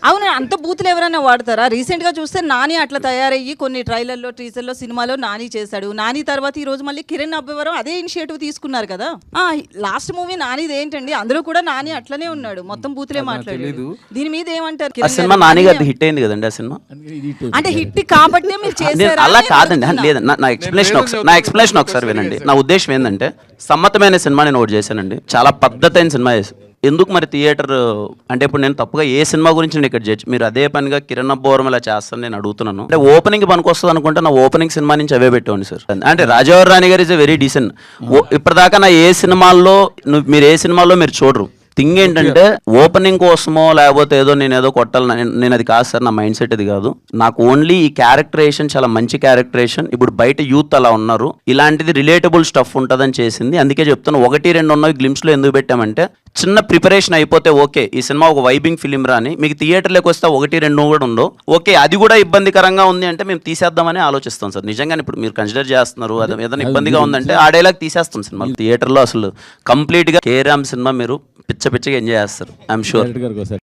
అవును, అంత బూతులు ఎవరైనా వాడతారా? రీసెంట్గా చూస్తే నాని అట్లా తయారయ్యి కొన్ని ట్రైలర్లో టీజర్లో సినిమాలో నాని చేశాడు. నాని తర్వాత ఈ రోజు మళ్ళీ కిరణ్ అబ్బవరం అదే ఇనిషియేటివ్ తీసుకున్నారు కదా. లాస్ట్ మూవీ నానిది ఏంటండి, అందులో కూడా నాని అట్లనే ఉన్నాడు, మొత్తం బూతులే మాట్లాడలేదు. దీని మీద ఏమంటారు? ఆ సినిమా నాని గారి హిట్ అయింది కదండి. ఆ సినిమా అంటే హిట్ కాబట్టి మీరు చేశారు అలా కాదండి. లేదు, నా ఎక్స్ప్లెనేషన్ ఒకసారి వినండి. నా ఉద్దేశం ఏంటంటే, సమ్మతమైన సినిమా నేను ఒకటి చేశానండి, చాలా పద్ధతైన సినిమా చేసి. ఎందుకు మరి థియేటర్ అంటే ఇప్పుడు నేను తప్పుగా ఏ సినిమా గురించి నేను ఇక్కడ చేయొచ్చు, మీరు అదే పనిగా కిరణ్ అబ్బవరం ఇలా చేస్తాను నేను అడుగుతున్నాను. అంటే ఓపెనింగ్ పనికి వస్తుంది అనుకుంటే నా ఓపెనింగ్ సినిమా నుంచి అవే పెట్టండి సార్. అంటే రాజావారి రాణి గారు ఇస్ ఎ వెరీ డీసెంట్. ఇప్పటిదాకా నా ఏ సినిమాల్లో మీరు ఏ సినిమాల్లో మీరు చూడరు. థింగ్ ఏంటంటే ఓపెనింగ్ కోసమో లేకపోతే ఏదో నేను ఏదో కొట్టాలని నేను అది కాదు సార్, నా మైండ్ సెట్ అది కాదు. నాకు ఓన్లీ ఈ క్యారెక్టరేషన్ చాలా మంచి క్యారెక్టరేషన్. ఇప్పుడు బయట యూత్ అలా ఉన్నారు, ఇలాంటిది రిలేటబుల్ స్టఫ్ ఉంటుందని చేసింది. అందుకే చెప్తాను, 1-2 ఉన్నవి గ్లిమ్స్లో ఎందుకు పెట్టామంటే, చిన్న ప్రిపరేషన్ అయిపోతే ఓకే ఈ సినిమా ఒక వైబింగ్ ఫిలిం రాని, మీకు థియేటర్లోకి వస్తే 1-2 కూడా ఉండవు. ఓకే అది కూడా ఇబ్బందికరంగా ఉంది అంటే మేము తీసేద్దామని ఆలోచిస్తాం సార్. నిజంగా ఇప్పుడు మీరు కన్సిడర్ చేస్తున్నారు, అది ఏదైనా ఇబ్బందిగా ఉందంటే ఆ డైలాగ్ తీసేస్తాం సినిమా. థియేటర్లో అసలు కంప్లీట్గా కేరామ్ సినిమా మీరు పిచ్చగా ఎంజాయ్ చేస్తారు, ఐఎమ్ షూర్.